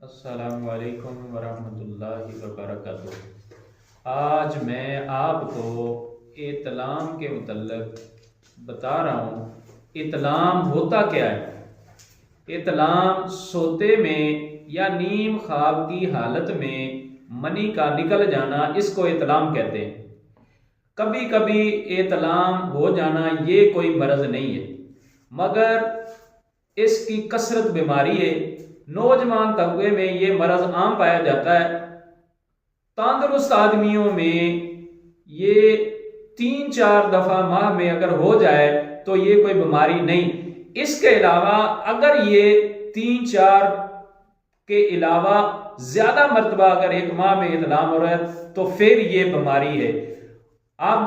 अस्सलामु अलैकुम वरहमतुल्लाहि वबरकातुह। आज मैं आपको इतलाम के मुतल्लिक़ बता रहा हूँ। इतलाम होता क्या है। इतलाम सोते में या नीम ख्वाब की हालत में मनी का निकल जाना, इसको इतलाम कहते हैं। कभी कभी इतलाम हो जाना ये कोई मर्ज नहीं है, मगर इसकी कसरत बीमारी है। नौजवान तबके में ये मर्ज आम पाया जाता है। तंदुरुस्त आदमियों में ये 3-4 दफा माह में अगर हो जाए तो ये कोई बीमारी नहीं। इसके अलावा अगर ये 3-4 के अलावा ज्यादा मरतबा अगर एक माह में इतलाम हो रहा है तो फिर ये बीमारी है। अब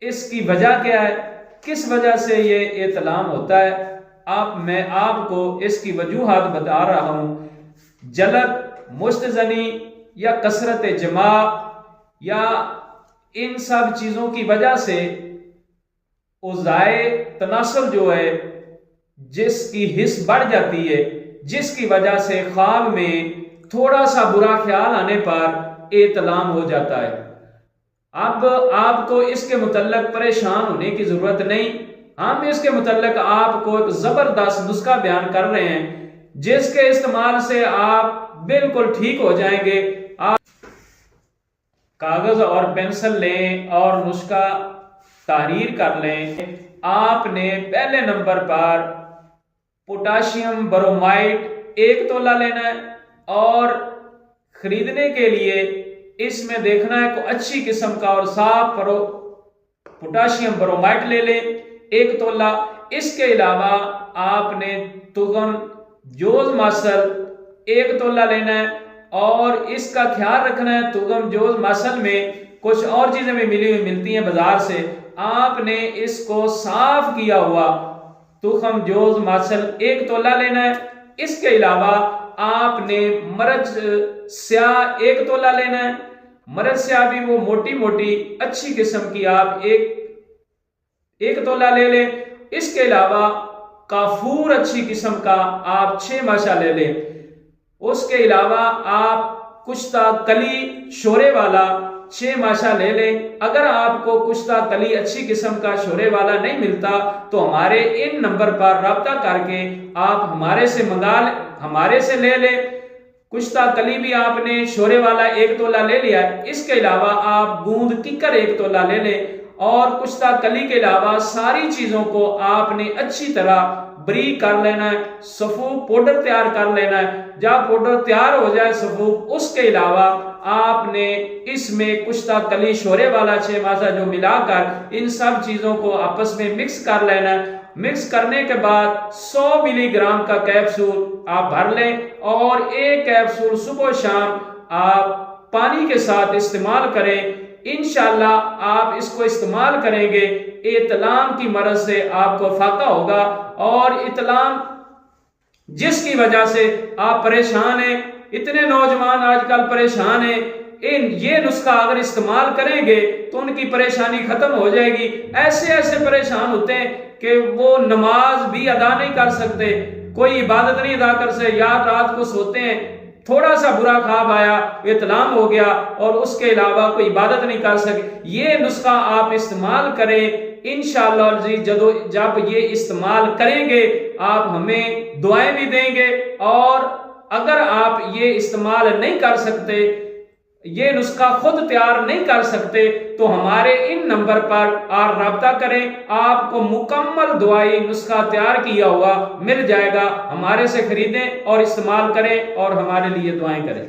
इसकी वजह क्या है, किस वजह से ये इतलाम होता है, मैं आपको इसकी वजूहात बता रहा हूं। जलक, मुस्तजनी या कसरत जमा या इन सब चीजों की वजह से उज़ाए तनासुर जो है, जिसकी हिस्स बढ़ जाती है, जिसकी वजह से ख्वाब में थोड़ा सा बुरा ख्याल आने पर इतलाम हो जाता है। अब आपको इसके मुतल्लिक परेशान होने की जरूरत नहीं। हम इसके मुतल्लिक आपको एक जबरदस्त नुस्खा बयान कर रहे हैं, जिसके इस्तेमाल से आप बिल्कुल ठीक हो जाएंगे। आप कागज और पेंसिल लें और नुस्खा तहरीर कर लें। आपने पहले नंबर पर पोटाशियम ब्रोमाइड 1 तोला लेना है और खरीदने के लिए इसमें देखना है कोई अच्छी किस्म का और साफ पोटाशियम ब्रोमाइड ले लें 1 तोला। इसके अलावा आपने तुगम जोज मासल 1 तोला लेना है और इसका ख्याल रखना है तुगम जोज मासल में कुछ और चीजें भी मिलती हैं बाजार से। आपने इसको साफ किया हुआ तुगम जोज मासल 1 तोला लेना है। इसके अलावा आपने मरच स्याह 1 तोला लेना है। मरच स्याह भी वो मोटी मोटी अच्छी किस्म की आप एक तोला ले लें। इसके अलावा काफूर अच्छी किस्म का आप 6 माशा ले लें। उसके अलावा आप कुश्ता कली शोरे वाला 6 माशा ले लें। अगर आपको कुश्ता कली अच्छी किस्म का शोरे वाला नहीं मिलता तो हमारे इन नंबर पर रब्ता करके आप हमारे से ले लें। कुश्ता कली भी आपने शोरे वाला 1 तोला ले लिया है। इसके अलावा आप गूंद किकर 1 तोला ले लें और कुश्ता कली के अलावा सारी चीजों को आपने अच्छी तरह ब्रीक कर लेना है। सफूफ पाउडर तैयार कर लेना है। जब पाउडर तैयार हो जाए सफूफ, उसके अलावा आपने इसमें कुश्ता कली शोरे वाला 6 मासा जो मिलाकर इन सब चीजों को आपस में मिक्स कर लेना है। मिक्स करने के बाद 100 मिलीग्राम का कैप्सूल आप भर लें और 1 कैप्सूल सुबह शाम आप पानी के साथ इस्तेमाल करें। इंशाल्लाह आप इसको इस्तेमाल करेंगे, इतलाम की मरज से आपको फाका होगा। और इतलाम जिसकी वजह से आप परेशान हैं, इतने नौजवान आजकल परेशान हैं, ये नुस्खा अगर इस्तेमाल करेंगे तो उनकी परेशानी खत्म हो जाएगी। ऐसे परेशान होते हैं कि वो नमाज भी अदा नहीं कर सकते, कोई इबादत नहीं अदा कर सकते, या रात को सोते हैं, थोड़ा सा बुरा ख्वाब आया, इतलाम हो गया और उसके अलावा कोई इबादत नहीं कर सके। ये नुस्खा आप इस्तेमाल करें। इंशाअल्लाह जी जब ये इस्तेमाल करेंगे आप हमें दुआएं भी देंगे। और अगर आप ये इस्तेमाल नहीं कर सकते, ये नुस्खा खुद तैयार नहीं कर सकते, तो हमारे इन नंबर पर आप रब्ता करें। आपको मुकम्मल दवाई नुस्खा तैयार किया हुआ मिल जाएगा। हमारे से खरीदें और इस्तेमाल करें और हमारे लिए दुआएं करें।